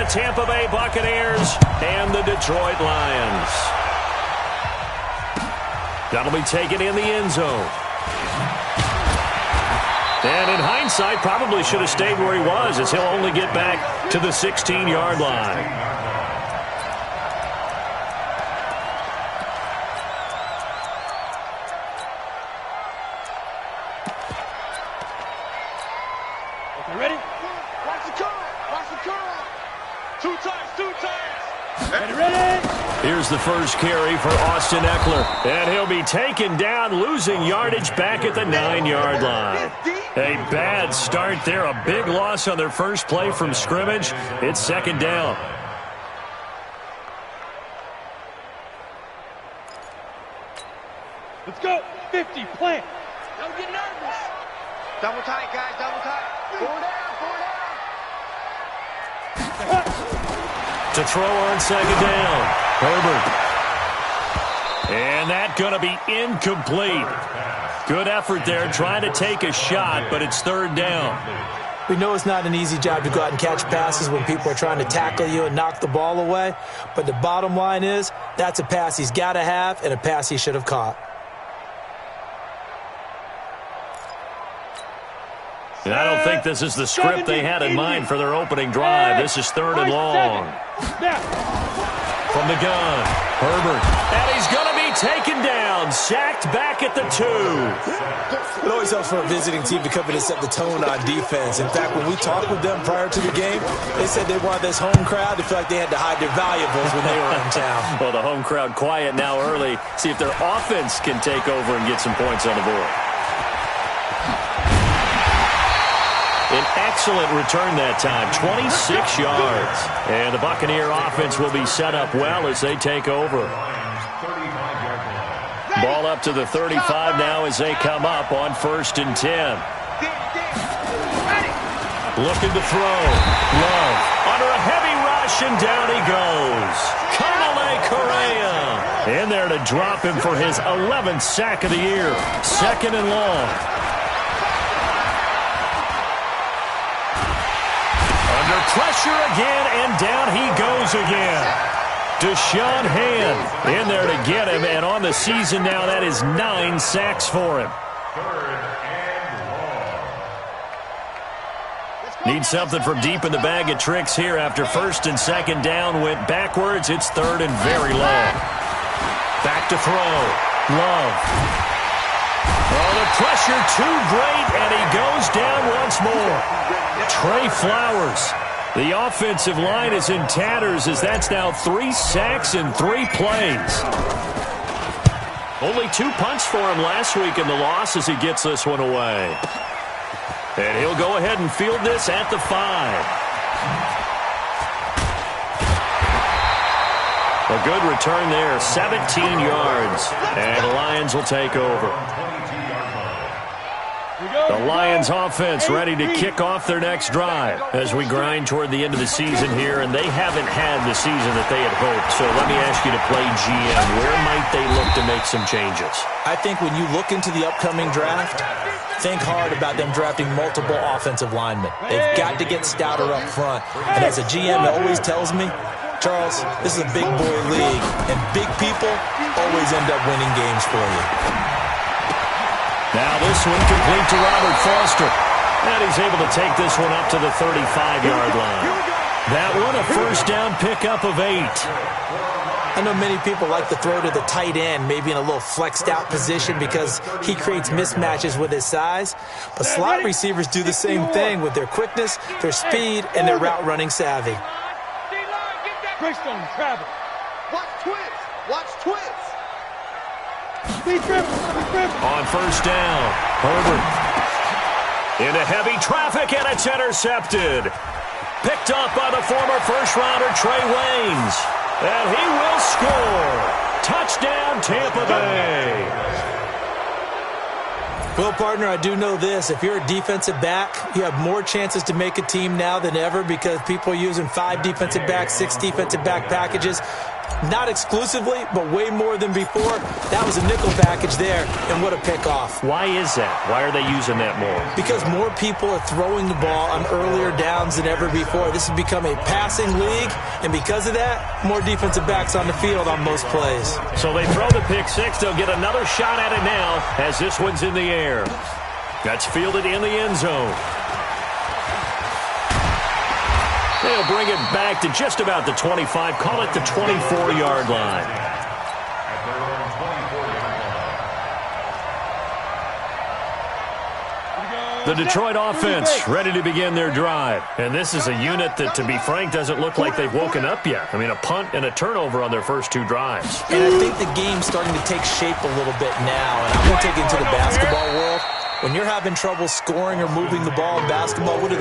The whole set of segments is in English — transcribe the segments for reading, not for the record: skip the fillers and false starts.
the Tampa Bay Buccaneers and the Detroit Lions. That'll be taken in the end zone. And in hindsight, probably should have stayed where he was, as he'll only get back to the 16-yard line. Okay, ready? Watch the curl. Watch the curl. Two times. Ready? Here's the first carry for Austin Eckler. And he'll be taken down, losing yardage back at the 9-yard line. A bad start there. A big loss on their first play from scrimmage. It's second down. Let's go. 50, plant. Don't get nervous. Double tight, guys. Double tight. Four down. To throw on second down. Herbert. And that going to be incomplete. Good effort there, trying to take a shot, but it's third down. We know it's not an easy job to go out and catch passes when people are trying to tackle you and knock the ball away. But the bottom line is, that's a pass he's got to have and a pass he should have caught. And I don't think this is the script they had in mind for their opening drive. This is third and long. From the gun, Herbert. And he's going to be taken down, sacked back at the 2. It always helps for a visiting team to come in and set the tone on defense. In fact, when we talked with them prior to the game, they said they wanted this home crowd to feel like they had to hide their valuables when they were in town. Well, the home crowd quiet now early. See if their offense can take over and get some points on the board. An excellent return that time, 26 yards. And the Buccaneer offense will be set up well as they take over. Ball up to the 35 now as they come up on 1st and 10. Looking to throw. Love under a heavy rush, and down he goes. Kamale Correa in there to drop him for his 11th sack of the year. Second and long. Under pressure again, and down he goes again. Deshaun Hand in there to get him, and on the season now, that is 9 sacks for him. Need something from deep in the bag of tricks here after 1st and 2nd down went backwards. It's 3rd and very long. Back to throw. Love. Oh, the pressure too great, and he goes down once more. Trey Flowers. The offensive line is in tatters as that's now 3 sacks in 3 plays. Only 2 punts for him last week in the loss as he gets this one away. And he'll go ahead and field this at the 5. A good return there, 17 yards. And the Lions will take over. The Lions offense ready to kick off their next drive as we grind toward the end of the season here, and they haven't had the season that they had hoped. So let me ask you to play GM. Where might they look to make some changes? I think when you look into the upcoming draft, think hard about them drafting multiple offensive linemen. They've got to get stouter up front. And as a GM, it always tells me, Charles, this is a big boy league, and big people always end up winning games for you. Now this one complete to Robert Foster. And he's able to take this one up to the 35-yard line. That one a first down pickup of 8. I know many people like to throw to the tight end, maybe in a little flexed out position because he creates mismatches with his size. But slot receivers do the same thing with their quickness, their speed, and their route running savvy. Greystone, travel. Watch twins. Watch twins. On first down, Herbert. Into heavy traffic, and it's intercepted. Picked up by the former first-rounder Trey Waynes. And he will score. Touchdown, Tampa Bay. Well, partner, I do know this. If you're a defensive back, you have more chances to make a team now than ever because people are using 5 defensive backs, 6 defensive back packages. Not exclusively, but way more than before. That was a nickel package there, and what a pickoff. Why is that? Why are they using that more? Because more people are throwing the ball on earlier downs than ever before. This has become a passing league, and because of that, more defensive backs on the field on most plays. So they throw the pick six. They'll get another shot at it now as this one's in the air. That's fielded in the end zone. They'll bring it back to just about the 25. Call it the 24-yard line. The Detroit offense ready to begin their drive. And this is a unit that, to be frank, doesn't look like they've woken up yet. I mean, a punt and a turnover on their first two drives. And I think the game's starting to take shape a little bit now. And I'm going to take it into the basketball world. When you're having trouble scoring or moving the ball in basketball, what do?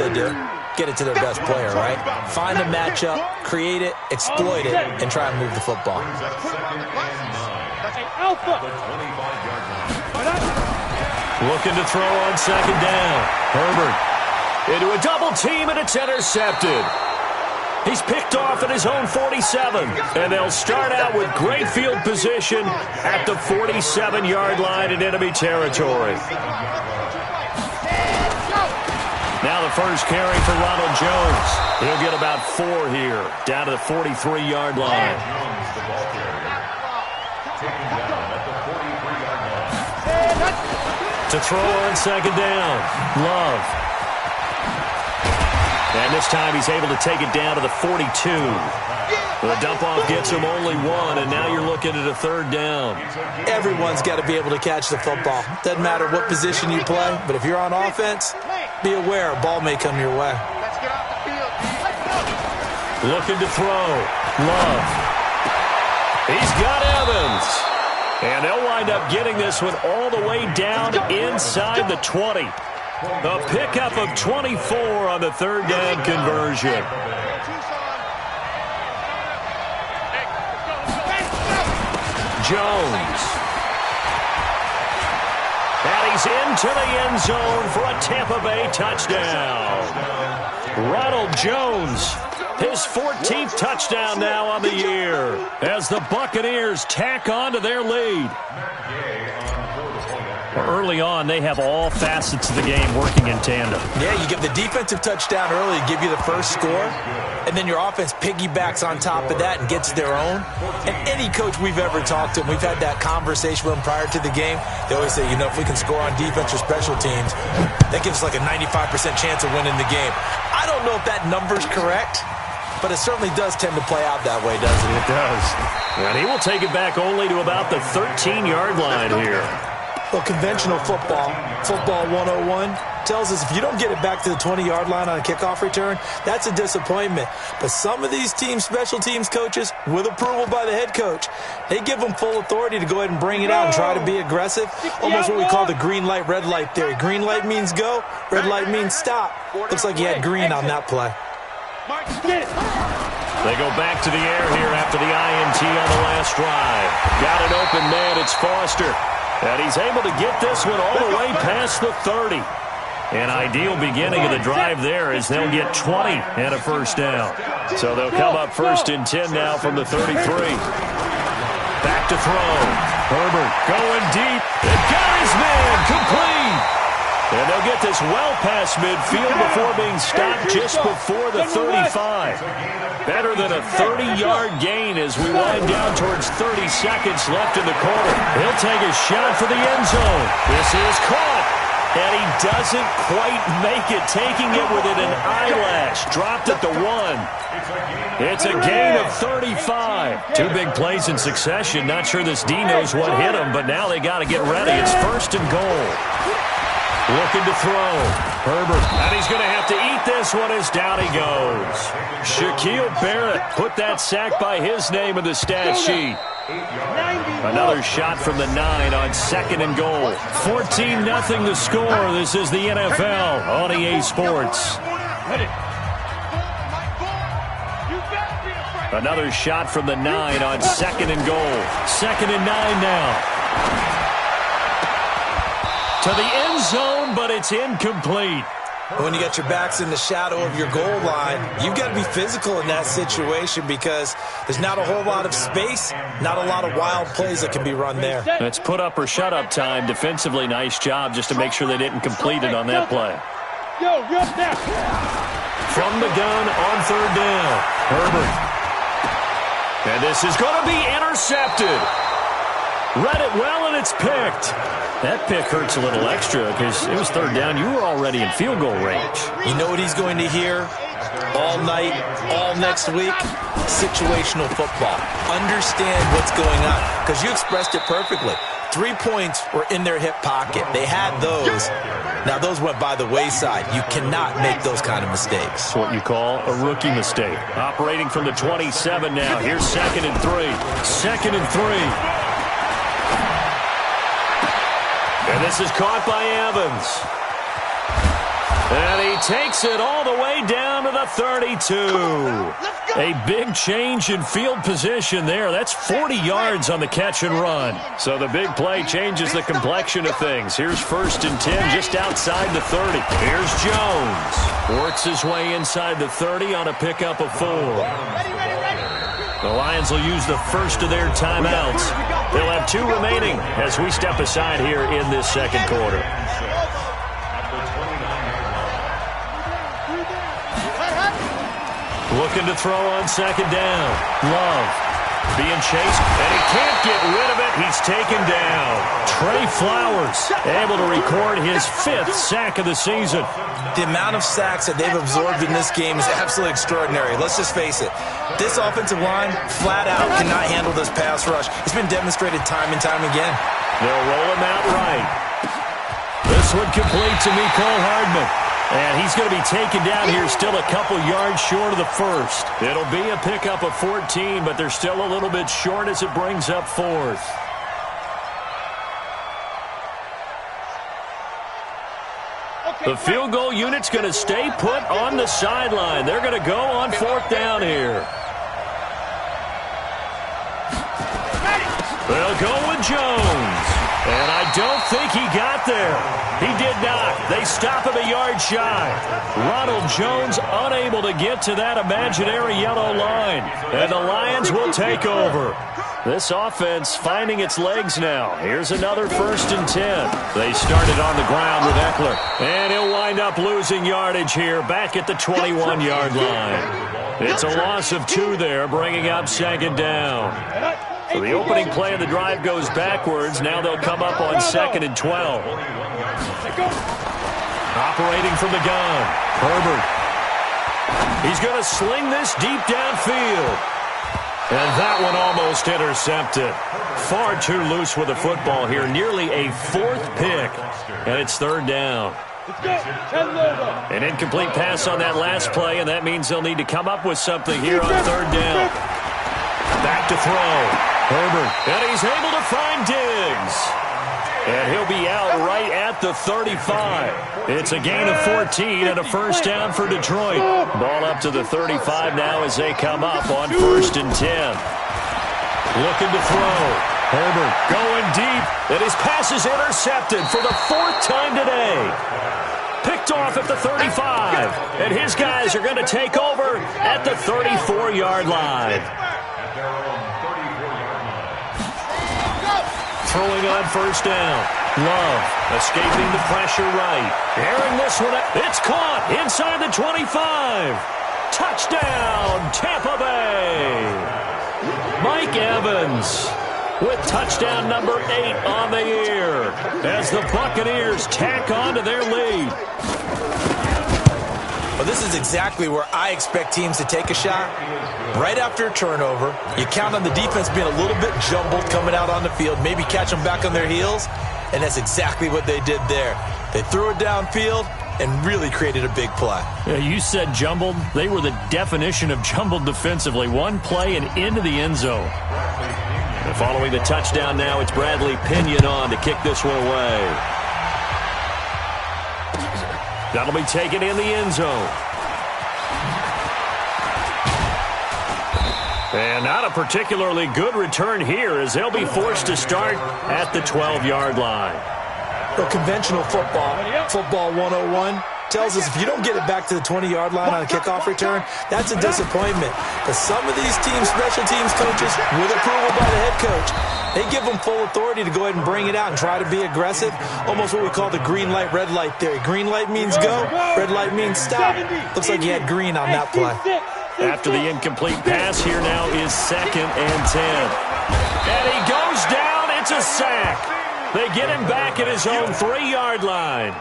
Get it to their best player, right? Find a matchup, create it, exploit it, and try and move the football. Looking to throw on second down. Herbert into a double team, and it's intercepted. He's picked off at his own 47, and they'll start out with great field position at the 47-yard line in enemy territory. Now the first carry for Ronald Jones. He'll get about 4 here, down to the 43-yard line. To throw on second down, Love. And this time he's able to take it down to the 42. The dump-off gets him only 1, and now you're looking at a third down. Everyone's got to be able to catch the football. Doesn't matter what position you play, but if you're on offense, be aware a ball may come your way. Let's get off the field. Looking to throw. Love. He's got Evans. And they'll wind up getting this one all the way down inside the 20. A pickup of 24 on the third down conversion. Jones. And he's into the end zone for a Tampa Bay touchdown. Ronald Jones, his 14th touchdown now on the year as the Buccaneers tack on to their lead. Early on, they have all facets of the game working in tandem. Yeah, you give the defensive touchdown early, give you the first score, and then your offense piggybacks on top of that and gets their own. And any coach we've ever talked to, and we've had that conversation with them prior to the game, they always say, you know, if we can score on defense or special teams, that gives us like a 95% chance of winning the game. I don't know if that number's correct, but it certainly does tend to play out that way, doesn't it? It does. And he will take it back only to about the 13-yard line here. Well, conventional football, football 101, tells us if you don't get it back to the 20-yard line on a kickoff return, that's a disappointment. But some of these teams, special teams coaches, with approval by the head coach, they give them full authority to go ahead and bring it out and try to be aggressive. Almost what we call the green light, red light theory. Green light means go, red light means stop. Looks like you had green on that play. They go back to the air here after the INT on the last drive. Got an open man, it's Foster. And he's able to get this one all the way past the 30. An ideal beginning of the drive there as they'll get 20 and a first down. So they'll come up first and 10 now from the 33. Back to throw. Herbert going deep. And got his man complete. And they'll get this well past midfield before being stopped just before the 35. Better than a 30-yard gain as we wind down towards 30 seconds left in the quarter. He'll take a shot for the end zone. This is caught. And he doesn't quite make it, taking it within an eyelash. Dropped at the 1. It's a gain of 35. 2 big plays in succession. Not sure this D knows what hit him, but now they got to get ready. It's first and goal. Looking to throw. Herbert. And he's going to have to eat this one as down he goes. Shaquille Barrett put that sack by his name in the stat sheet. Another shot from the 9 on second and goal. 14-0 the score. This is the NFL on EA Sports. Another shot from the 9 on second and goal. Second and 9 now. To the end zone, but it's incomplete. When you got your backs in the shadow of your goal line, you've got to be physical in that situation because there's not a whole lot of space, not a lot of wild plays that can be run there. That's put up or shut up time. Defensively, nice job just to make sure they didn't complete it on that play. From the gun on third down, Herbert. And this is going to be intercepted. Read it well, and it's picked. That pick hurts a little extra because it was third down. You were already in field goal range. You know what he's going to hear all night, all next week? Situational football. Understand what's going on because you expressed it perfectly. 3 points were in their hip pocket. They had those. Now, those went by the wayside. You cannot make those kind of mistakes. That's what you call a rookie mistake. Operating from the 27 now. Here's 2nd and 3. 2nd and 3. And this is caught by Evans. And he takes it all the way down to the 32. A big change in field position there. That's 40 yards on the catch and run. So the big play changes the complexion of things. Here's 1st and 10 just outside the 30. Here's Jones. Works his way inside the 30 on a pickup of 4. The Lions will use the first of their timeouts. They'll have 2 remaining as we step aside here in this second quarter. Looking to throw on 2nd down. Love being chased, and he can't get rid of it. He's taken down. Trey Flowers able to record his 5th sack of the season. The amount of sacks that they've absorbed in this game is absolutely extraordinary. Let's just face it. This offensive line, flat out, cannot handle this pass rush. It's been demonstrated time and time again. They'll roll him out right. This one complete to Mecole Hardman. And he's going to be taken down here still a couple yards short of the first. It'll be a pickup of 14, but they're still a little bit short as it brings up 4th. The field goal unit's going to stay put on the sideline. They're going to go on 4th down here. They'll go with Jones. And I don't think he got there. He did not. They stop him a yard shy. Ronald Jones unable to get to that imaginary yellow line. And the Lions will take over. This offense finding its legs now. Here's another 1st and 10. They started on the ground with Eckler. And he'll wind up losing yardage here back at the 21-yard line. It's a loss of 2 there, bringing up 2nd down. So the opening play of the drive goes backwards. Now they'll come up on 2nd and 12. Operating from the gun, Herbert. He's going to sling this deep downfield. And that one almost intercepted. Far too loose with the football here. Nearly a 4th pick. And it's 3rd down. An incomplete pass on that last play, and that means they'll need to come up with something here on 3rd down. Back to throw. Herbert, and he's able to find Diggs. And he'll be out right at the 35. It's a gain of 14 and a 1st down for Detroit. Ball up to the 35 now as they come up on 1st and 10. Looking to throw. Herbert going deep, and his pass is intercepted for the 4th time today. Picked off at the 35, and his guys are going to take over at the 34-yard line. Throwing on 1st down. Love escaping the pressure right. Airing this one up. It's caught inside the 25. Touchdown, Tampa Bay. Mike Evans with touchdown number 8 on the year as the Buccaneers tack on to their lead. Well, this is exactly where I expect teams to take a shot. Right after a turnover, you count on the defense being a little bit jumbled coming out on the field, maybe catch them back on their heels, and that's exactly what they did there. They threw it downfield and really created a big play. Yeah, you said jumbled. They were the definition of jumbled defensively. One play and into the end zone. And following the touchdown now, it's Bradley Pinion on to kick this one away. That'll be taken in the end zone. And not a particularly good return here as they'll be forced to start at the 12-yard line. Well, conventional football 101, tells us if you don't get it back to the 20-yard line on a kickoff return, that's a disappointment. But some of these special teams coaches, with approval by the head coach, they give them full authority to go ahead and bring it out and try to be aggressive, almost what we call the green light, red light theory. Green light means go, red light means stop. Looks like he had green on that play. After the incomplete pass, here now is 2nd and 10. And he goes down. It's a sack. They get him back at his own 3-yard line.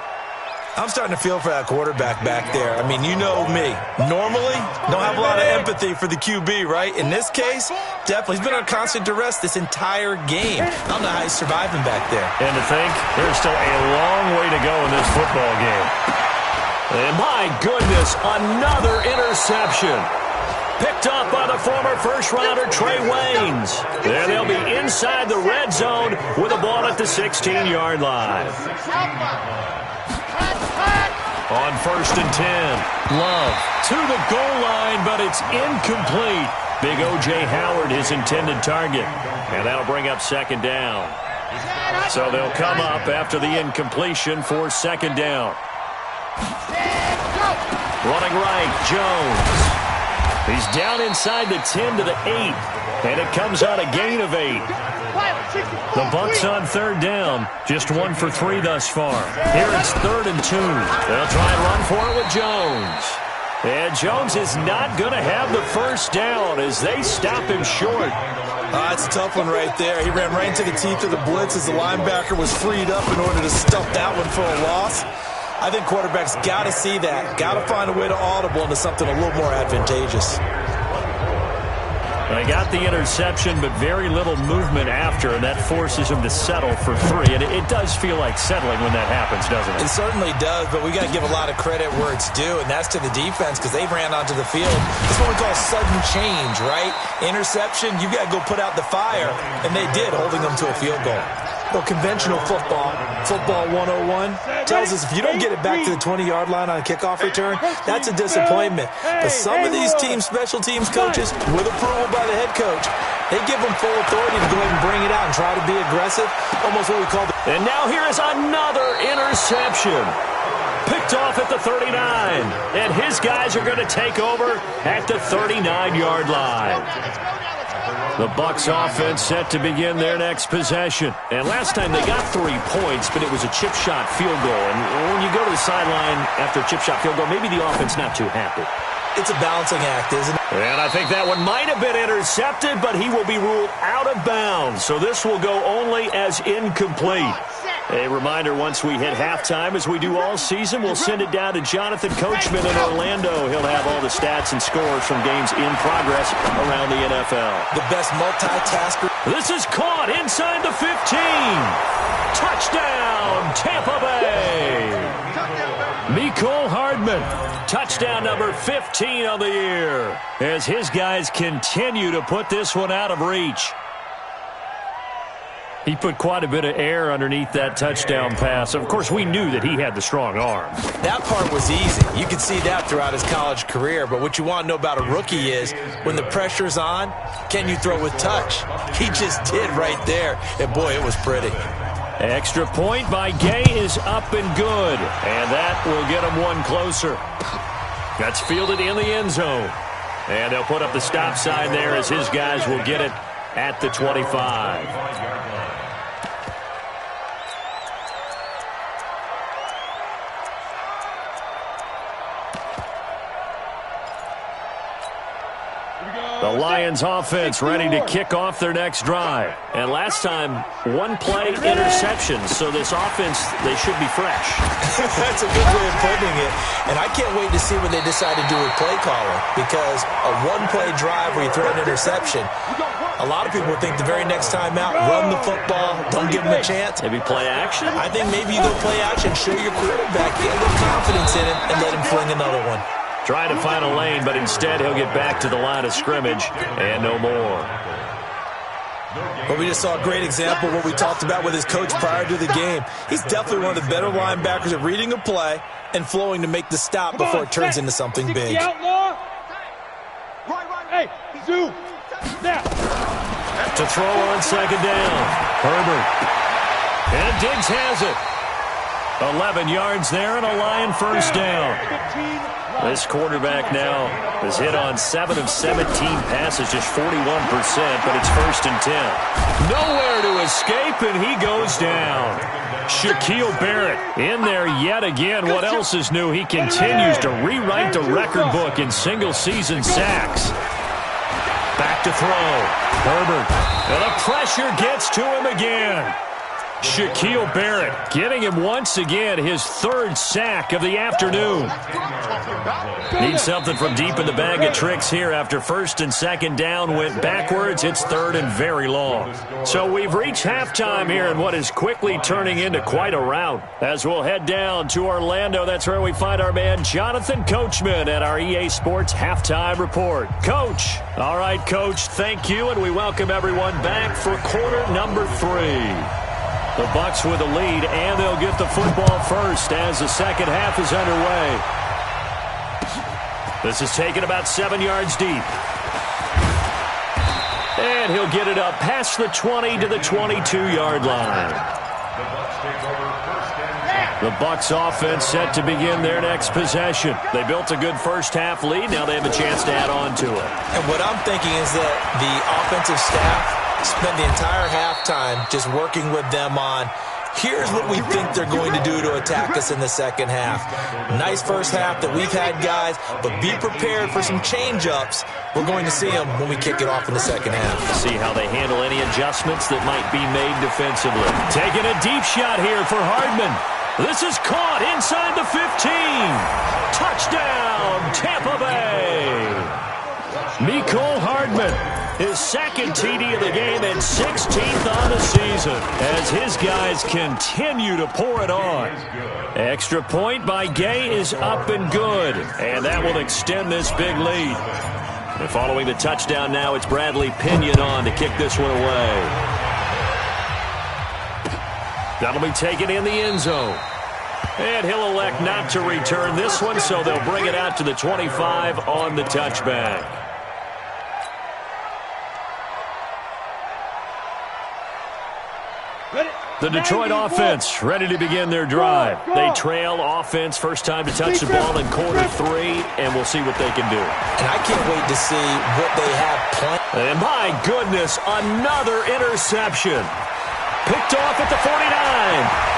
I'm starting to feel for that quarterback back there. I mean, you know me. Normally, don't have a lot of empathy for the QB, right? In this case, definitely. He's been on constant duress this entire game. I don't know how he's surviving back there. And to think, there's still a long way to go in this football game. And my goodness, another interception. Picked up by the former first-rounder Trey Waynes. And they'll be inside the red zone with the ball at the 16-yard line. On 1st and 10, Love to the goal line, but it's incomplete. Big O.J. Howard, his intended target. And that'll bring up 2nd down. So they'll come up after the incompletion for 2nd down. Running right, Jones. He's down inside the 10 to the 8, and it comes on a gain of 8. The Bucs on 3rd down, just 1 for 3 thus far. Here it's 3rd and 2. They'll try and run for it with Jones. And Jones is not going to have the first down as they stop him short. That's a tough one right there. He ran right into the teeth of the blitz as the linebacker was freed up in order to stuff that one for a loss. I think quarterbacks got to see that, got to find a way to audible into something a little more advantageous. They got the interception, but very little movement after, and that forces him to settle for 3. And it does feel like settling when that happens, doesn't it? It certainly does, but we got to give a lot of credit where it's due, and that's to the defense because they ran onto the field. That's what we call sudden change, right? Interception, you got to go put out the fire, and they did, holding them to a field goal. Well, conventional football 101, tells us if you don't get it back to the 20-yard line on a kickoff return, that's a disappointment. But some of these special teams coaches, with approval by the head coach, they give them full authority to go ahead and bring it out and try to be aggressive, almost what we call the... And now here is another interception. Picked off at the 39. And his guys are going to take over at the 39-yard line. The Bucs offense set to begin their next possession. And last time they got 3 points, but it was a chip shot field goal. And when you go to the sideline after a chip shot field goal, maybe the offense not too happy. It's a balancing act, isn't it? And I think that one might have been intercepted, but he will be ruled out of bounds. So this will go only as incomplete. A reminder, once we hit halftime, as we do all season, we'll send it down to Jonathan Coachman in Orlando. He'll have all the stats and scores from games in progress around the NFL. The best multitasker. This is caught inside the 15. Touchdown, Tampa Bay. Mecole Hardman, touchdown number 15 on the year, as his guys continue to put this one out of reach. He put quite a bit of air underneath that touchdown pass. Of course, we knew that he had the strong arm. That part was easy. You could see that throughout his college career. But what you want to know about a rookie is when the pressure's on, can you throw with touch? He just did right there. And, boy, it was pretty. Extra point by Gay is up and good. And that will get him one closer. That's fielded in the end zone. And they'll put up the stop sign there as his guys will get it at the 25. The Lions offense ready to kick off their next drive. And last time, one play interception. So this offense, they should be fresh. That's a good way of putting it. And I can't wait to see what they decide to do with play calling. Because a one-play drive where you throw an interception, a lot of people would think the very next time out, run the football, don't give them a chance. Maybe play action? I think maybe you go play action, show your quarterback, get a little confidence in him, and let him fling another one. Trying to find a lane, but instead he'll get back to the line of scrimmage and no more. But we just saw a great example of what we talked about with his coach prior to the game. He's definitely one of the better linebackers at reading a play and flowing to make the stop before it turns into something big. Hey, Zoo. To throw on second down. Herbert. And Diggs has it. 11 yards there and a Lion first down. This quarterback now has hit on 7 of 17 passes, just 41%, but it's 1st and 10. Nowhere to escape, and he goes down. Shaquille Barrett in there yet again. What else is new? He continues to rewrite the record book in single-season sacks. Back to throw. Herbert. And the pressure gets to him again. Shaquille Barrett getting him once again his 3rd sack of the afternoon. Needs something from deep in the bag of tricks here after 1st and 2nd down went backwards. It's 3rd and very long. So we've reached halftime here in what is quickly turning into quite a rout. As we'll head down to Orlando, that's where we find our man Jonathan Coachman at our EA Sports Halftime Report. Coach. All right, Coach, thank you, and we welcome everyone back for quarter number 3. The Bucs with the lead, and they'll get the football first as the second half is underway. This is taken about 7 yards deep. And he'll get it up past the 20 to the 22-yard line. The Bucs offense set to begin their next possession. They built a good first-half lead. Now they have a chance to add on to it. And what I'm thinking is that the offensive staff spend the entire halftime just working with them on, here's what we think they're going to do to attack us in the second half. Nice first half that we've had, guys, but be prepared for some change-ups. We're going to see them when we kick it off in the second half. See how they handle any adjustments that might be made defensively. Taking a deep shot here for Hardman. This is caught inside the 15. Touchdown, Tampa Bay. Mecole Hardman. His 2nd TD of the game and 16th on the season as his guys continue to pour it on. Extra point by Gay is up and good, and that will extend this big lead. And following the touchdown now, it's Bradley Pinion on to kick this one away. That'll be taken in the end zone. And he'll elect not to return this one, so they'll bring it out to the 25 on the touchback. The Detroit offense ready to begin their drive. They trail offense first time to touch the ball in quarter 3, and we'll see what they can do. And I can't wait to see what they have planned. And my goodness, another interception. Picked off at the 49.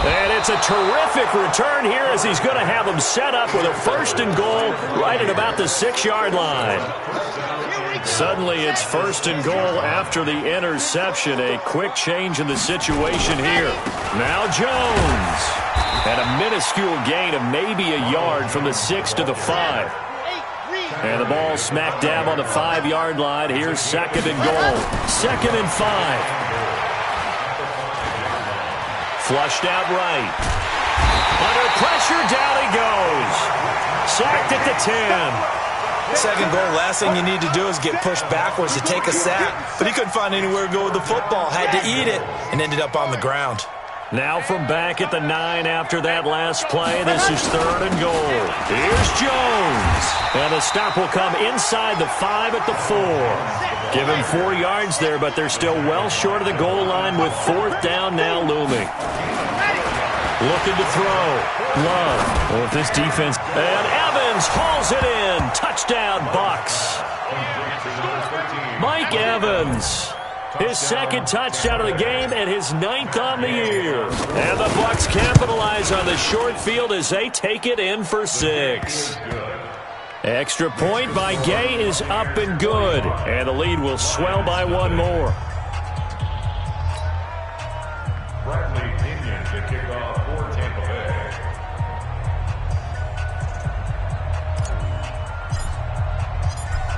And it's a terrific return here as he's going to have them set up with a 1st and goal right at about the 6-yard line. Suddenly it's 1st and goal after the interception. A quick change in the situation here. Now Jones. And a minuscule gain of maybe a yard from the 6 to the 5. And the ball smack dab on the 5-yard line. Here's 2nd and goal. 2nd and 5. Flushed out right. Under pressure, down he goes. Sacked at the 10. 2nd goal, last thing you need to do is get pushed backwards to take a sack. But he couldn't find anywhere to go with the football. Had to eat it and ended up on the ground. Now from back at the 9 after that last play. This is 3rd and goal. Here's Jones. And the stop will come inside the 5 at the 4. Give him 4 yards there, but they're still well short of the goal line with 4th down now looming. Looking to throw. Love. Well, with this defense. And Evans hauls it in. Touchdown, Bucs. Mike Evans. His 2nd touchdown of the game and his 9th on the year. And the Bucs capitalize on the short field as they take it in for 6. Extra point by Gay is up and good. And the lead will swell by 1 more. Bradley Pinion to kick off for Tampa Bay.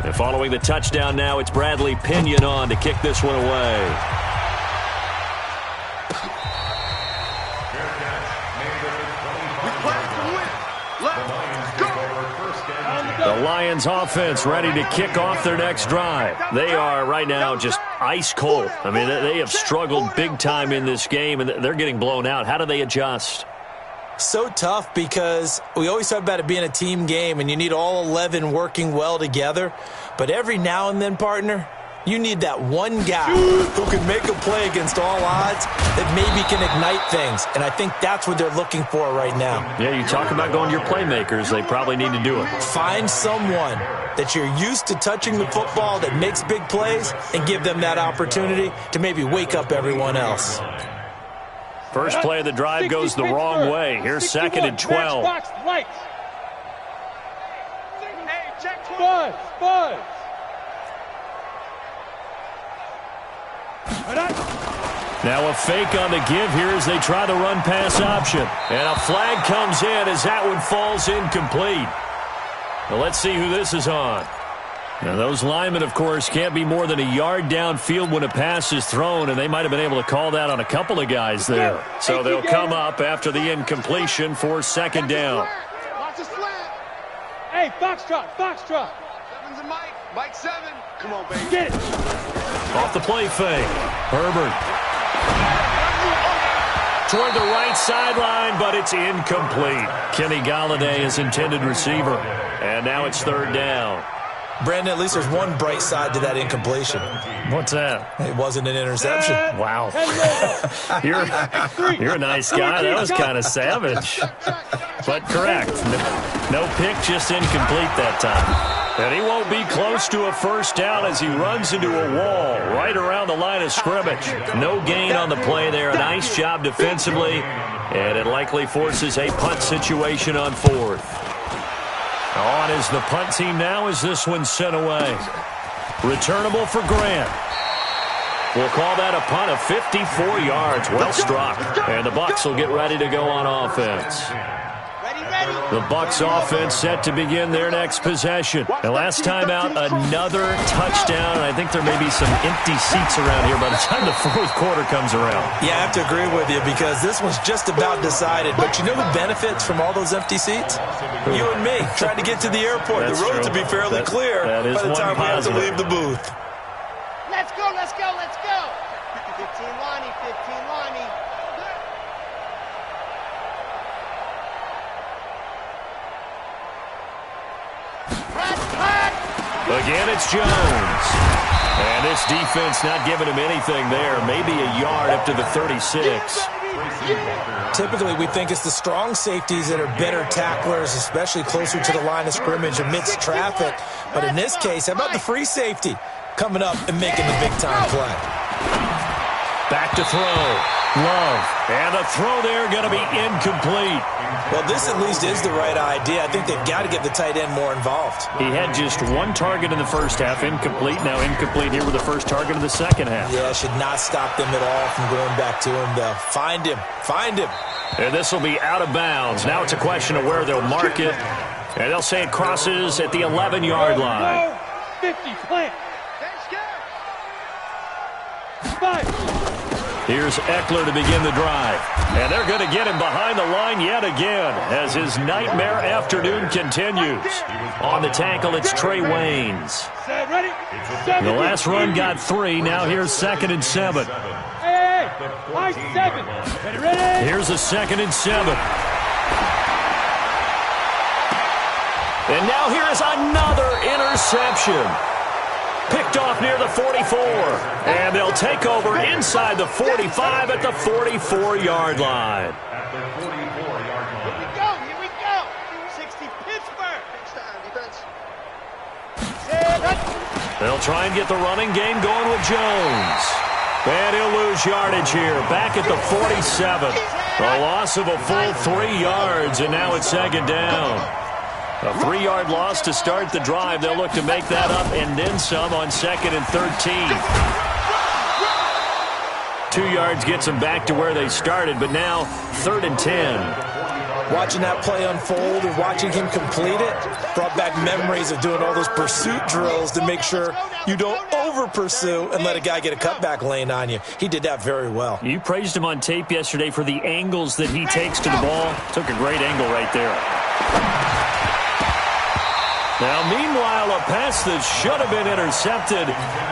And following the touchdown now, it's Bradley Pinion on to kick this one away. The Lions offense ready to kick off their next drive. They are right now just ice cold. I mean, they have struggled big time in this game, and they're getting blown out. How do they adjust? So tough because we always talk about it being a team game and you need all 11 working well together. But every now and then, partner, You need that one guy who can make a play against all odds that maybe can ignite things, and I think that's what they're looking for right now. Yeah, you talk about going to your playmakers. They probably need to do it. Find someone that you're used to touching the football that makes big plays and give them that opportunity to maybe wake up everyone else. First play of the drive goes the wrong way. Here's 2nd and 12. Hey, check Buzz. Now a fake on the give here as they try the run-pass option. And a flag comes in as that one falls incomplete. Now let's see who this is on. Now those linemen, of course, can't be more than a yard downfield when a pass is thrown, and they might have been able to call that on a couple of guys there. So they'll come up after the incompletion for 2nd down. Watch the slant. Hey, Foxtrot. 7's a Mike. Mike 7. Come on, baby. Get it. Off the play fake. Herbert. Toward the right sideline, but it's incomplete. Kenny Golladay is intended receiver. And now it's 3rd down. Brandon, at least there's one bright side to that incompletion. What's that? It wasn't an interception. Wow. You're a nice guy. That was kind of savage. But correct. No pick, just incomplete that time. And he won't be close to a 1st down as he runs into a wall right around the line of scrimmage. No gain on the play there. A nice job defensively. And it likely forces a punt situation on 4th. On is the punt team now as this one's sent away. Returnable for Grant. We'll call that a punt of 54 yards. Well struck. And the Bucs will get ready to go on offense. The Bucs offense set to begin their next possession. The last time out, another touchdown. And I think there may be some empty seats around here by the time the 4th quarter comes around. Yeah, I have to agree with you because this one's just about decided. But you know who benefits from all those empty seats? You and me, trying to get to the airport. That's the roads true. will be fairly clear that is by the time we have to positive. leave the booth. Let's go. 15 Lonnie. Again, it's Jones. And this defense not giving him anything there. Maybe a yard up to the 36. Typically, we think it's the strong safeties that are better tacklers, especially closer to the line of scrimmage amidst traffic. But in this case, how about the free safety coming up and making the big-time play? Back to throw. Love. And the throw there going to be incomplete. Well, this at least is the right idea. I think they've got to get the tight end more involved. He had just one target in the first half, incomplete. Now incomplete here with the first target of the second half. Yeah, should not stop them at all from going back to him, though. Find him. And this will be out of bounds. Now it's a question of where they'll mark it. And they'll say it crosses at the 11-yard line. 50, plant. Here's Eckler to begin the drive. And they're going to get him behind the line yet again as his nightmare afternoon continues. On the tackle, it's Trey Waynes. The last run got 3. Now here's 2nd and 7. Hey, 7. Ready? Here's a 2nd and 7. And now here is another interception. Picked off near the 44. And they'll take over inside the 45 at the 44-yard line. Here we go. 60 Pittsburgh. They'll try and get the running game going with Jones. And he'll lose yardage here. Back at the 47. A loss of a full 3 yards, and now it's 2nd down. A 3-yard loss to start the drive. They'll look to make that up and then some on 2nd and 13. 2 yards gets them back to where they started, but now 3rd and 10. Watching that play unfold and watching him complete it brought back memories of doing all those pursuit drills to make sure you don't over-pursue and let a guy get a cutback lane on you. He did that very well. You praised him on tape yesterday for the angles that he takes to the ball. Took a great angle right there. Now, meanwhile, a pass that should have been intercepted,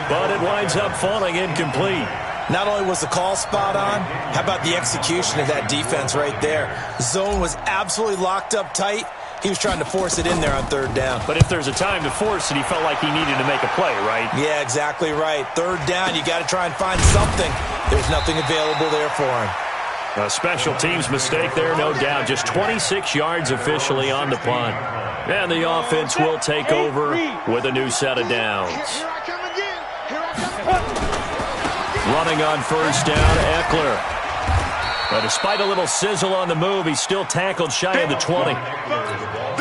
but it winds up falling incomplete. Not only was the call spot on, how about the execution of that defense right there? Zone was absolutely locked up tight, He was trying to force it in there on third down. But if there's a time to force it, he felt like he needed to make a play, right? Yeah, exactly right. Third down, you got to try and find something. There's nothing available there for him. A special teams mistake there, no doubt. Just 26 yards officially on the punt. And the offense will take over with a new set of downs. Here I come again. Here I come. Running on first down, Eckler. But despite a little sizzle on the move, he's still tackled shy of the 20.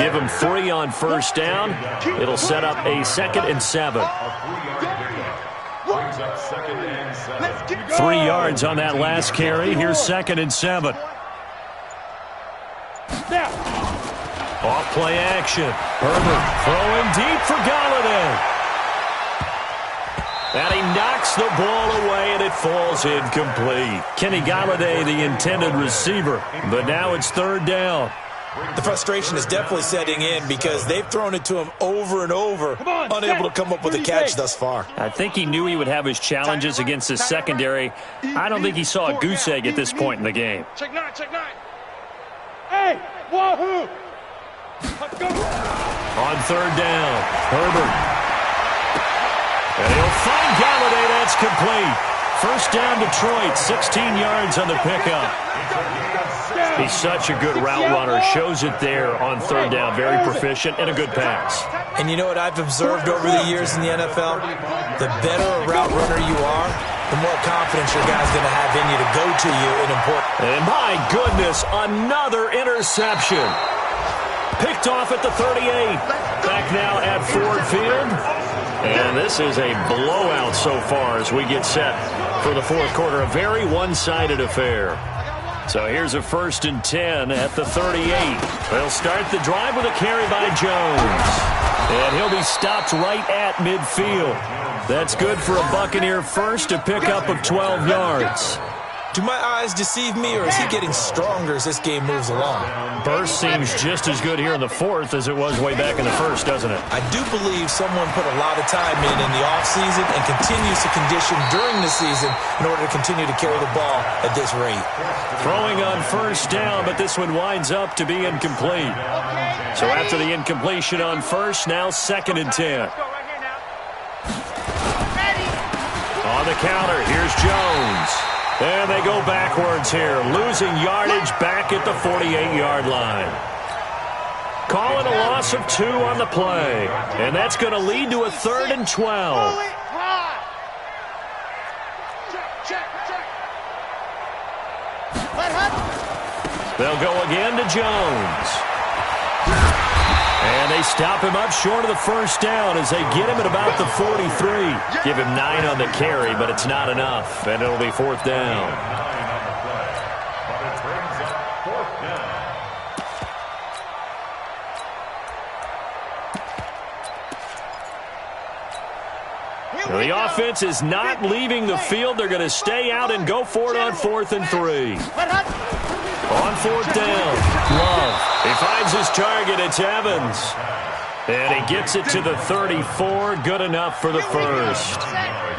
Give him 3 on first down. It'll set up a 2nd and 7. 3 yards on that last carry. Here's 2nd and 7. Off play action. Herbert throwing deep for Galladay. And he knocks the ball away, and it falls incomplete. Kenny Galladay, the intended receiver. But now it's third down. The frustration is definitely setting in because they've thrown it to him over and over, unable to come up with a catch thus far. I think he knew he would have his challenges against his secondary. I don't think he saw a goose egg at this point in the game. Check 9, check 9. Hey, wahoo! Let's go. On third down, Herbert. And he'll find Galladay. That's complete. First down, Detroit. 16 yards on the pickup. He's such a good route runner. Shows it there on third down. Very proficient and a good pass. And you know what I've observed over the years in the NFL? The better a route runner you are, the more confidence your guy's going to have in you to go to you in important. And my goodness, another interception. Picked off at the 38. Back now at Ford Field. And this is a blowout so far as we get set for the fourth quarter. A very one-sided affair. So here's a 1st and 10 at the 38. They'll start the drive with a carry by Jones. And he'll be stopped right at midfield. That's good for a Buccaneer first, a pickup of 12 yards. Do my eyes deceive me, or is he getting stronger as this game moves along? Burst seems just as good here in the fourth as it was way back in the first, doesn't it? I do believe someone put a lot of time in the offseason and continues to condition during the season in order to continue to carry the ball at this rate. Throwing on first down, but this one winds up to be incomplete. So after the incompletion on first, now 2nd and 10. On the counter, here's Jones. And they go backwards here, losing yardage back at the 48-yard line. Calling a loss of 2 on the play. And that's going to lead to a 3rd and 12. They'll go again to Jones. And they stop him up short of the first down as they get him at about the 43. Give him 9 on the carry, but it's not enough. And it'll be 4th down. The offense is not leaving the field. They're going to stay out and go for it on 4th and 3. On 4th down, Love. He finds his target. It's Evans. And he gets it to the 34. Good enough for the first.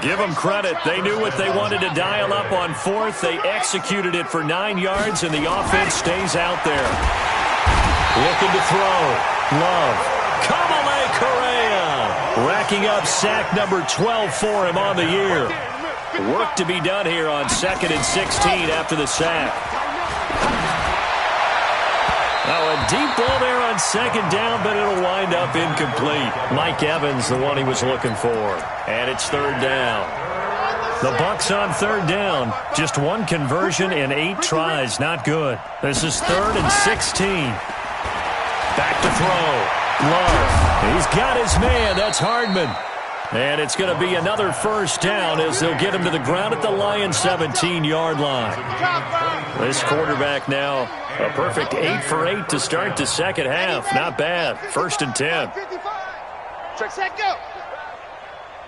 Give them credit. They knew what they wanted to dial up on 4th. They executed it for 9 yards, and the offense stays out there. Looking to throw. Love. Kamale Correa. Racking up sack number 12 for him on the year. Work to be done here on 2nd and 16 after the sack. Now a deep ball there on 2nd down, but it'll wind up incomplete. Mike Evans, the one he was looking for. And it's 3rd down. The Bucs on 3rd down. Just 1 conversion in 8 tries. Not good. This is 3rd and 16. Back to throw. Love. He's got his man. That's Hardman. And it's going to be another first down as they'll get him to the ground at the Lions' 17-yard line. This quarterback now, a perfect 8 for 8 to start the second half. Not bad. 1st and 10. 55. Set, go.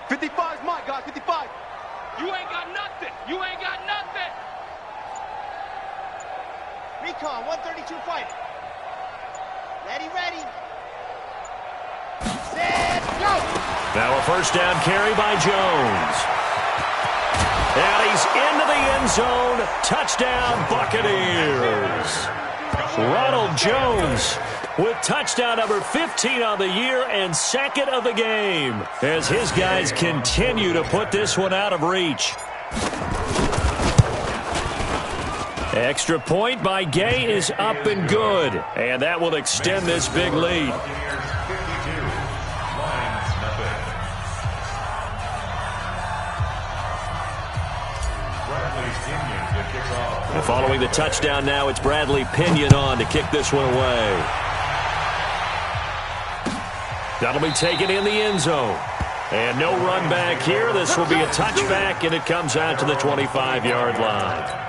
55 is mine, guys. 55. You ain't got nothing. You ain't got nothing. Recon, 132 fighter. Ready. Set, go. Now a first down carry by Jones. And he's into the end zone. Touchdown, Buccaneers. Ronald Jones with touchdown number 15 on the year and second of the game as his guys continue to put this one out of reach. Extra point by Gay is up and good, and that will extend this big lead. Following the touchdown now, it's Bradley Pinion on to kick this one away. That'll be taken in the end zone. And no run back here. This will be a touchback, and it comes out to the 25-yard line.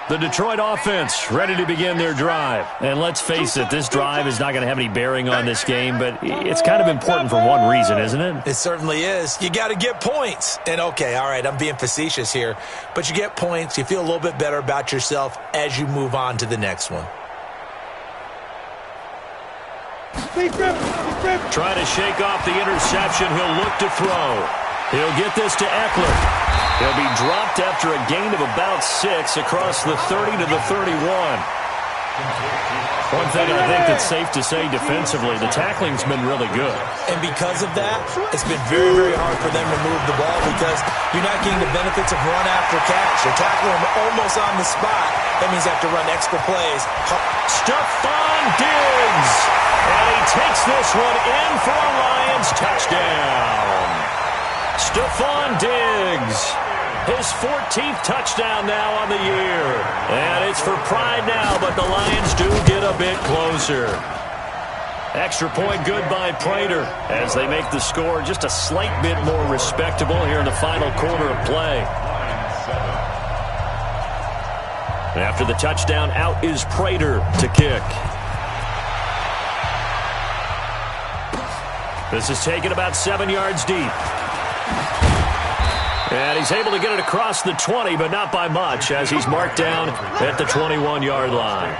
The Detroit offense ready to begin their drive. And let's face it, this drive is not going to have any bearing on this game, but it's kind of important for one reason, isn't it? It certainly is. You got to get points. And, okay, all right, I'm being facetious here, but you get points. You feel a little bit better about yourself as you move on to the next one. Trying to shake off the interception. He'll look to throw. He'll get this to Eckler. He'll be dropped after a gain of about 6 across the 30 to the 31. One thing I think that's safe to say defensively, the tackling's been really good. And because of that, it's been very, very hard for them to move the ball because you're not getting the benefits of run after catch. You're tackling them almost on the spot. That means you have to run extra plays. Stephon Diggs! And he takes this one in for a Lions touchdown. Stephon Diggs, his 14th touchdown now on the year. And it's for pride now, but the Lions do get a bit closer. Extra point good by Prater as they make the score just a slight bit more respectable here in the final quarter of play. After the touchdown, out is Prater to kick. This is taken about 7 yards deep. And he's able to get it across the 20, but not by much, as he's marked down at the 21-yard line.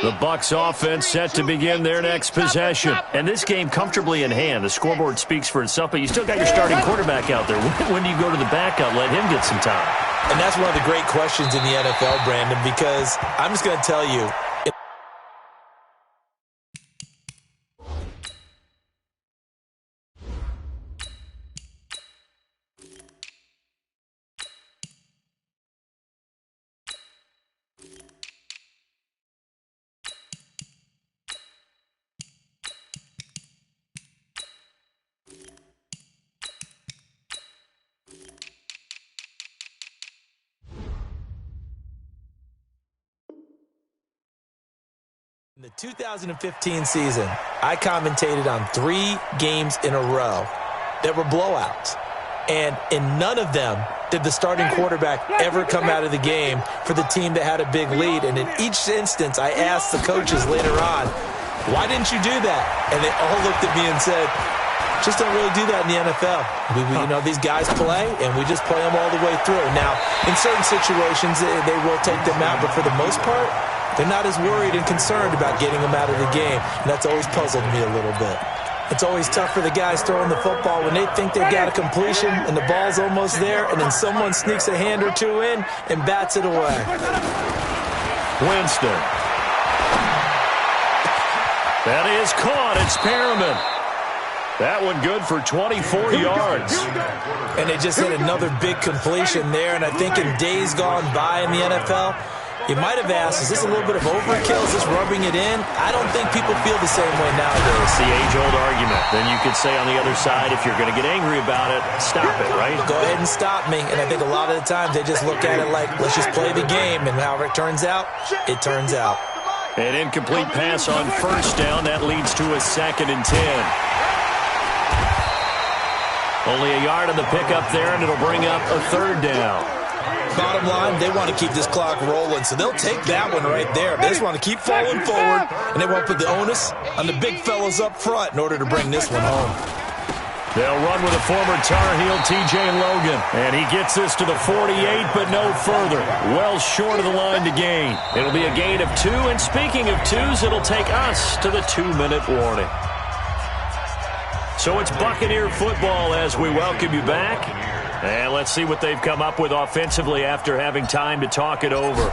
The Bucs offense set to begin their next possession. And this game comfortably in hand. The scoreboard speaks for itself, but you still got your starting quarterback out there. When do you go to the backup? Let him get some time. And that's one of the great questions in the NFL, Brandon, because I'm just going to tell you, in the 2015 season, I commentated on 3 games in a row that were blowouts. And in none of them did the starting quarterback ever come out of the game for the team that had a big lead. And in each instance, I asked the coaches later on, why didn't you do that? And they all looked at me and said, just don't really do that in the NFL. You know, these guys play, and we just play them all the way through. Now, in certain situations, they will take them out, but for the most part, they're not as worried and concerned about getting them out of the game. And that's always puzzled me a little bit. It's always tough for the guys throwing the football when they think they've got a completion and the ball's almost there, and then someone sneaks a hand or two in and bats it away. Winston. That is caught. It's Perriman. That one good for 24 yards. And they just hit another big completion there, and I think in days gone by in the NFL, you might have asked, is this a little bit of overkill? Is this rubbing it in? I don't think people feel the same way nowadays. It's the age-old argument. Then you could say on the other side, if you're going to get angry about it, stop it, right? Go ahead and stop me. And I think a lot of the times they just look at it like, let's just play the game. And however it turns out, it turns out. An incomplete pass on first down. That leads to a 2nd and 10. Only a yard on the pickup there, and it'll bring up a 3rd down. Bottom line, they want to keep this clock rolling, so they'll take that one right there. They just want to keep falling forward, and they want to put the onus on the big fellas up front in order to bring this one home. They'll run with a former Tar Heel, T.J. Logan. And he gets this to the 48, but no further. Well short of the line to gain. It'll be a gain of 2. And speaking of 2s, it'll take us to the 2-minute warning. So it's Buccaneer football as we welcome you back. And let's see what they've come up with offensively after having time to talk it over.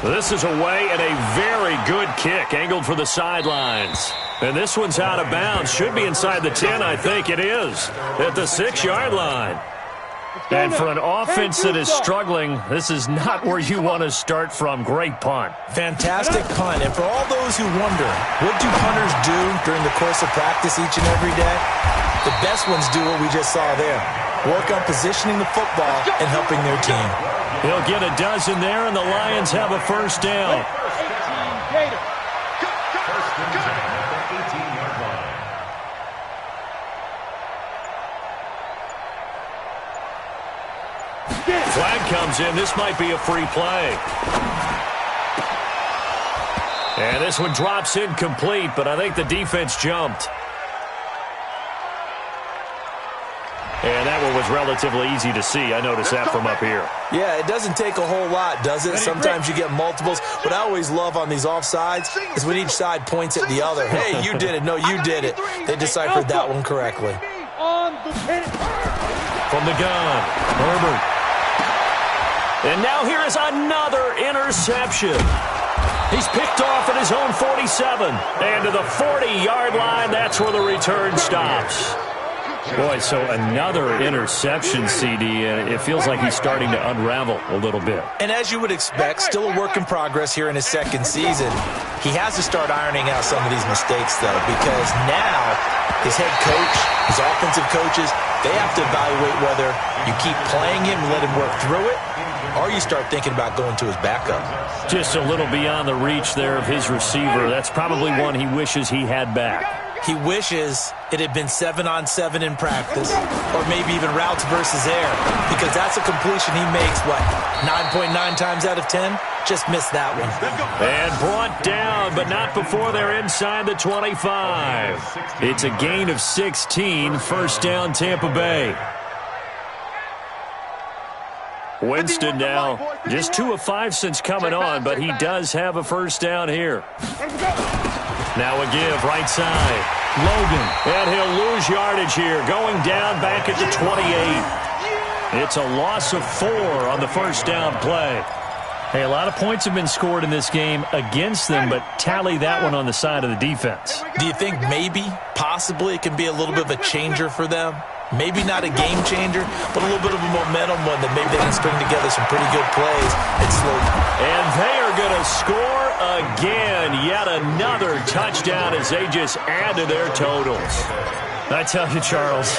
This is away and a very good kick, angled for the sidelines. And this one's out of bounds. Should be inside the 10, I think it is, at the 6-yard line. And for an offense that is struggling, this is not where you want to start from. Great punt. Fantastic punt. And for all those who wonder, what do punters do during the course of practice each and every day? The best ones do what we just saw there. Work on positioning the football and helping their team. He'll get a dozen there, and the Lions have a first down. Flag comes in. This might be a free play. And this one drops incomplete, but I think the defense jumped. And that one was relatively easy to see. I noticed that from up here. Yeah, it doesn't take a whole lot, does it? Sometimes you get multiples. What I always love on these offsides is when each side points at the other. Hey, you did it. No, you did it. They deciphered that one correctly. From the gun, Herbert. And now here is another interception. He's picked off at his own 47. And to the 40-yard line, that's where the return stops. Boy, so another interception, CD, and it feels like he's starting to unravel a little bit. And as you would expect, still a work in progress here in his second season. He has to start ironing out some of these mistakes, though, because now his head coach, his offensive coaches, they have to evaluate whether you keep playing him and let him work through it, or you start thinking about going to his backup. Just a little beyond the reach there of his receiver. That's probably one he wishes he had back. He wishes it had been 7-on-7 in practice, or maybe even routes versus air, because that's a completion he makes, 9.9 times out of 10? Just missed that one. And brought down, but not before they're inside the 25. It's a gain of 16, first down Tampa Bay. Winston now just 2 of 5 since coming on, but he does have a first down here. Now a give, right side. Logan, and he'll lose yardage here, going down back at the 28. It's a loss of 4 on the first down play. Hey, a lot of points have been scored in this game against them, but tally that one on the side of the defense. Do you think maybe, possibly, it can be a little bit of a changer for them? Maybe not a game changer, but a little bit of a momentum one that maybe they can string together some pretty good plays and slow. And they are going to score again. Yet another touchdown as they just add to their totals. I tell you, Charles,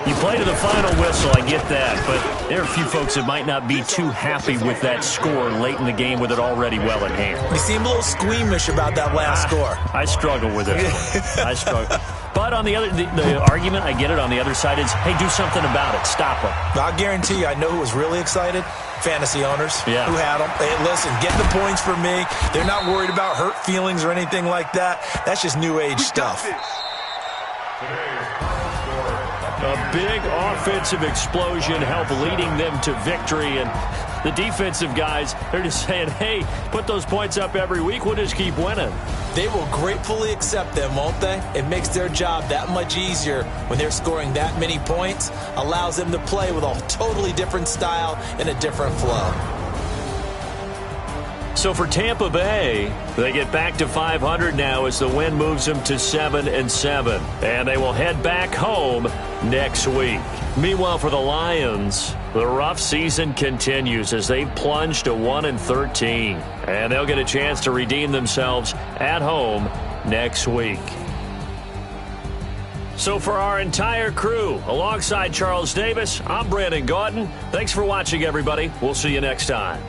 you play to the final whistle, I get that, but there are a few folks that might not be too happy with that score late in the game with it already well in hand. You seem a little squeamish about that last score. I struggle with it. I struggle. But on the other, the argument, I get it, on the other side is, hey, do something about it. Stop them. I'll guarantee you, I know who was really excited. Fantasy owners who had them. Hey, listen, get the points for me. They're not worried about hurt feelings or anything like that. That's just new age stuff. A big offensive explosion helped leading them to victory, and the defensive guys, they're just saying, hey, put those points up every week, we'll just keep winning. They will gratefully accept them, won't they? It makes their job that much easier when they're scoring that many points, allows them to play with a totally different style and a different flow. So for Tampa Bay, they get back to 500 now as the win moves them to 7-7. And they will head back home next week. Meanwhile, for the Lions, the rough season continues as they plunge to 1-13. And they'll get a chance to redeem themselves at home next week. So for our entire crew, alongside Charles Davis, I'm Brandon Gaudin. Thanks for watching, everybody. We'll see you next time.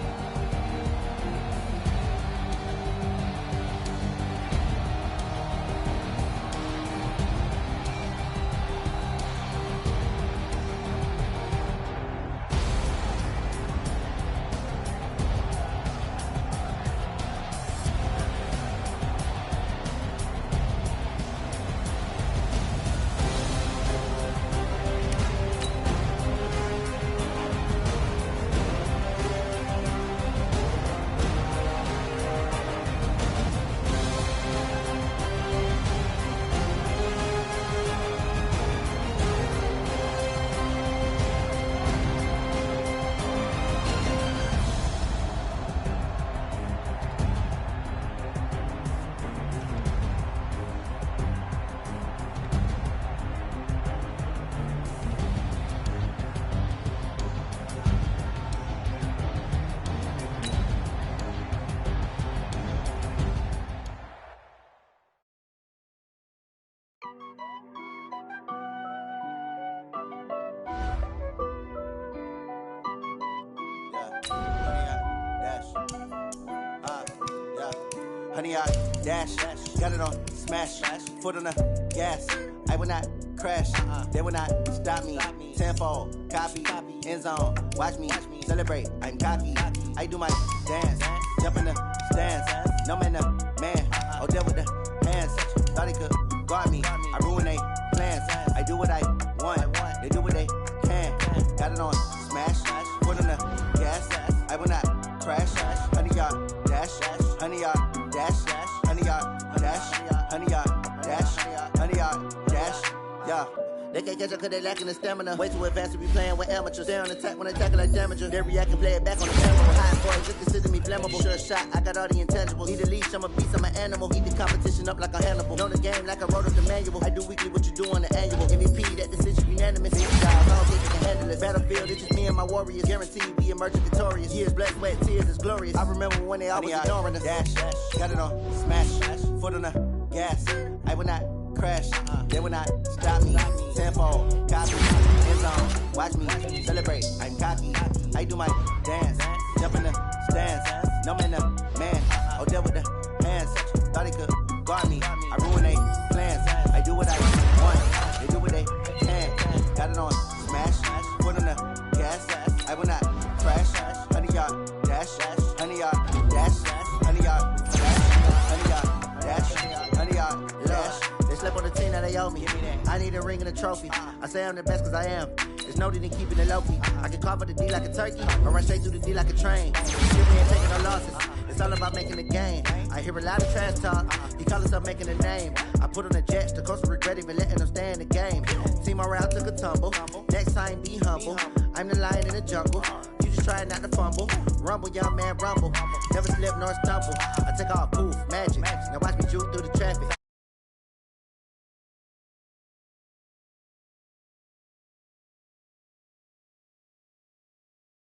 100-yard dash. Got it on smash. Foot on the gas. I will not crash. They will not stop me. Tenfold, copy, end zone. Watch me celebrate. I'm cocky. I do my dance. Jump in the stands. No man, man. Oh, there with the hands. Thought he could guard me. I ruin they plans. I do what I want. They do what they can. Got it on smash. Foot on the gas. I will not crash. 100-yard dash. 100-yard dash. 100-yard dash. 100-yard dash. 100-yard dash. Yeah. They can't catch up cause they lacking the stamina. Way too advanced to be playing with amateurs. Stay on attack when they tackle like damager. They react and play it back on the camera. Hot boys just consider me flammable. Sure shot, I got all the intangibles. Need a leash, I'm a beast, I'm an animal. Eat the competition up like a Hannibal. Know the game like I wrote up the manual. I do weekly what you do on the annual. MVP, that decision unanimous. I don't think you can handle it. Battlefield, it's just me and my warriors. Guaranteed we emerging victorious. Years, blood, sweat, tears, is glorious. I remember when they always ignoring us. Dash, got it on smash. Foot on the gas. I will not crash. They will not stop me. Tenfold, copy, end zone. Watch me celebrate. I'm cocky. I do my dance. Jump in the stands. No man, man. Oh, there with the hands. Thought he could guard me. I ruin they plans. I do what I want. They do what they can. Got it on smash. Foot on the gas. I will not crash. 100-yard dash. 100-yard dash. 100-yard dash. 100-yard dash. 100-yard dash. They slept on the team that they owe me. I need a ring and a trophy. I say I'm the best cause I am. It's noted in keeping it low key. I can carve up the D like a turkey, or run straight through the D like a train. Shit, we ain't taking no losses. It's all about making a game. I hear a lot of trash talk. He call himself making a name. I put on the Jets. The coach will regret even letting them stay in the game. Team morale took a tumble. Next time, be humble. I'm the lion in the jungle. You just try not to fumble. Rumble, young man, rumble. Never slip nor stumble. I take off, poof, magic. Now watch me juke through the